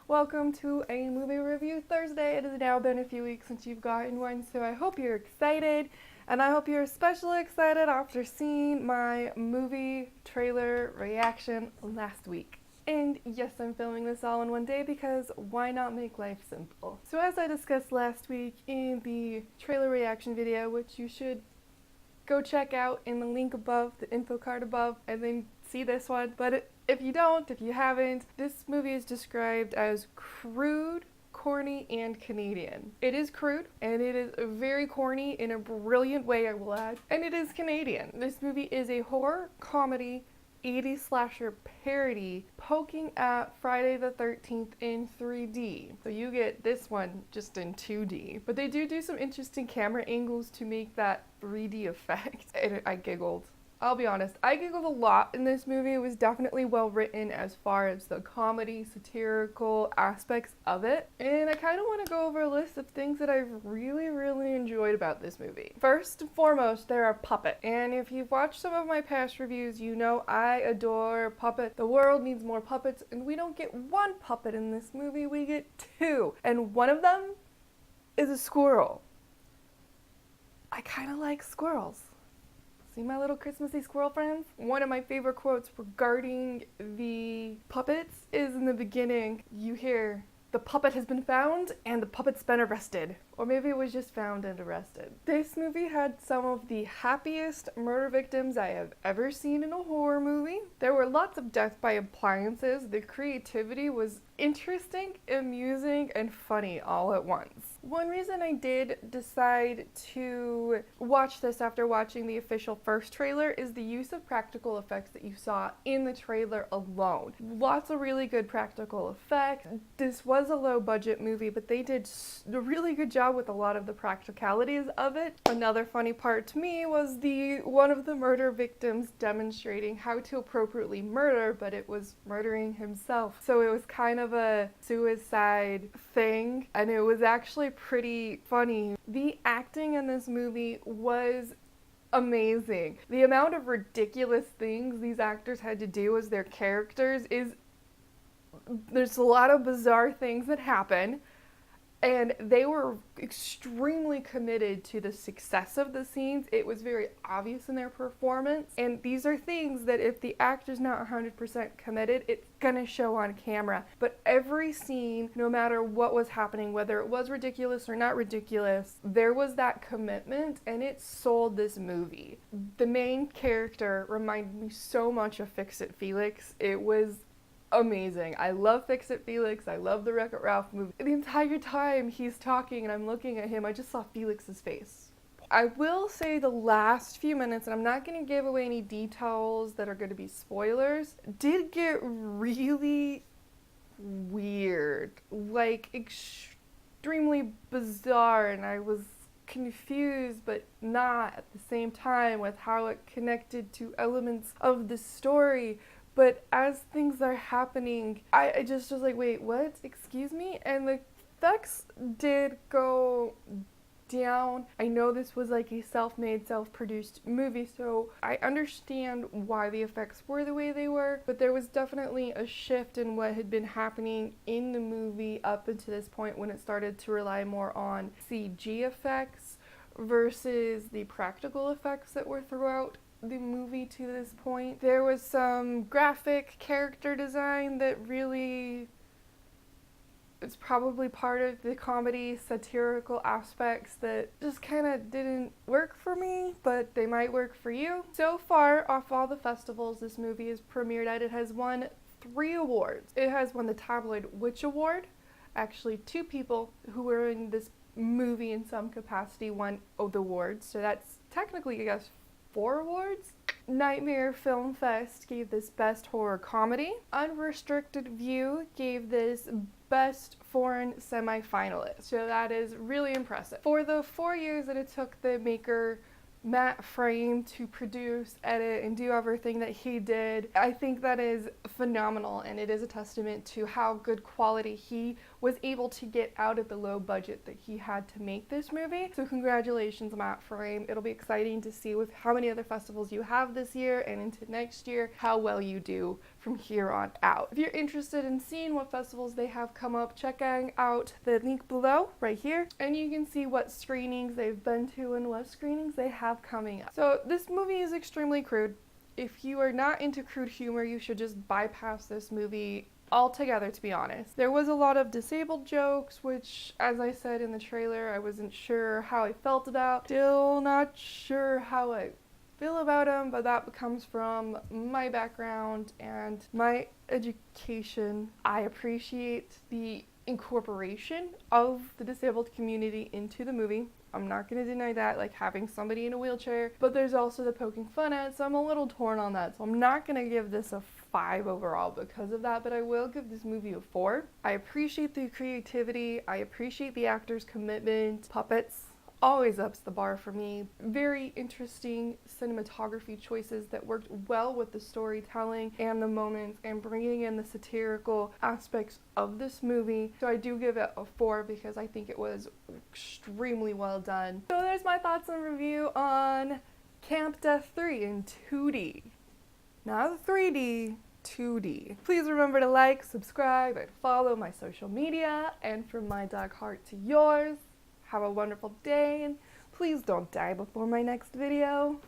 Welcome to a movie review Thursday. It has now been a few weeks since you've gotten one, so I hope you're excited, and I hope you're especially excited after seeing my movie trailer reaction last week. And yes, I'm filming this all in one day because why not make life simple? So as I discussed last week in the trailer reaction video, which you should go check out in the link above, the info card above, and then see this one. But if you haven't, this movie is described as crude, corny, and Canadian. It is crude, and it is very corny in a brilliant way, I will add, and it is Canadian. This movie is a horror comedy 80s slasher parody poking at Friday the 13th in 3D. So you get this one just in 2D. But they do some interesting camera angles to make that 3D effect. And I giggled. I'll be honest, I giggled a lot in this movie. It was definitely well written as far as the comedy, satirical aspects of it. And I kind of want to go over a list of things that I've really enjoyed about this movie. First and foremost, there are puppets. And if you've watched some of my past reviews, you know I adore puppets. The world needs more puppets, and we don't get one puppet in this movie, we get two. And one of them is a squirrel. I kind of like squirrels. See my little Christmassy squirrel friends? One of my favorite quotes regarding the puppets is in the beginning. You hear, "The puppet has been found and the puppet's been arrested." Or maybe it was just found and arrested. This movie had some of the happiest murder victims I have ever seen in a horror movie. There were lots of death by appliances. The creativity was interesting, amusing, and funny all at once. One reason I did decide to watch this after watching the official first trailer is the use of practical effects that you saw in the trailer alone. Lots of really good practical effects. This was a low budget movie, but they did a really good job with a lot of the practicalities of it. Another funny part to me was one of the murder victims demonstrating how to appropriately murder, but it was murdering himself. So it was kind of a suicide thing, and it was actually pretty funny. The acting in this movie was amazing. The amount of ridiculous things these actors had to do as their characters there's a lot of bizarre things that happen. And they were extremely committed to the success of the scenes. It was very obvious in their performance. And these are things that if the actor's not 100% committed, it's gonna show on camera. But every scene, no matter what was happening, whether it was ridiculous or not ridiculous, there was that commitment, and it sold this movie. The main character reminded me so much of Fix-It Felix. It was amazing. I love Fix-It Felix. I love the Wreck-It Ralph movie. The entire time he's talking and I'm looking at him, I just saw Felix's face. I will say the last few minutes, and I'm not going to give away any details that are going to be spoilers, did get really weird. Like, extremely bizarre, and I was confused but not at the same time with how it connected to elements of the story. But as things are happening, I just was like, wait, what? Excuse me? And the effects did go down. I know this was like a self-made, self-produced movie, so I understand why the effects were the way they were, but there was definitely a shift in what had been happening in the movie up until this point when it started to rely more on CG effects versus the practical effects that were throughout the movie to this point. There was some graphic character design that really is probably part of the comedy satirical aspects that just kind of didn't work for me, but they might work for you. So far, off all the festivals this movie is premiered at, it has won 3 awards. It has won the Tabloid Witch Award. Actually, 2 people who were in this movie in some capacity won the awards, so that's technically, I guess, 4 awards. Nightmare Film Fest gave this Best Horror Comedy. Unrestricted View gave this Best Foreign Semi-Finalist. So that is really impressive. For the 4 years that it took the maker Matt Frame to produce, edit, and do everything that he did, I think that is phenomenal, and it is a testament to how good quality he was able to get out of the low budget that he had to make this movie. So congratulations, Matt Frame. It'll be exciting to see with how many other festivals you have this year and into next year how well you do from here on out. If you're interested in seeing what festivals they have come up, check out the link below right here, and you can see what screenings they've been to and what screenings they have coming up. So this movie is extremely crude. If you are not into crude humor, you should just bypass this movie altogether, to be honest. There was a lot of disabled jokes, which, as I said in the trailer, I wasn't sure how I felt about. Still not sure how I feel about them, but that comes from my background and my education. I appreciate the incorporation of the disabled community into the movie. I'm not going to deny that, like having somebody in a wheelchair, but there's also the poking fun at, so I'm a little torn on that. So I'm not going to give this a 5 overall because of that, but I will give this movie a 4. I appreciate the creativity, I appreciate the actors' commitment. Puppets always ups the bar for me. Very interesting cinematography choices that worked well with the storytelling and the moments and bringing in the satirical aspects of this movie. So I do give it a 4 because I think it was extremely well done. So there's my thoughts and review on Camp Death 3 in 2D. Not 3D, 2D. Please remember to like, subscribe, and follow my social media. And from my dog heart to yours, have a wonderful day, and please don't die before my next video.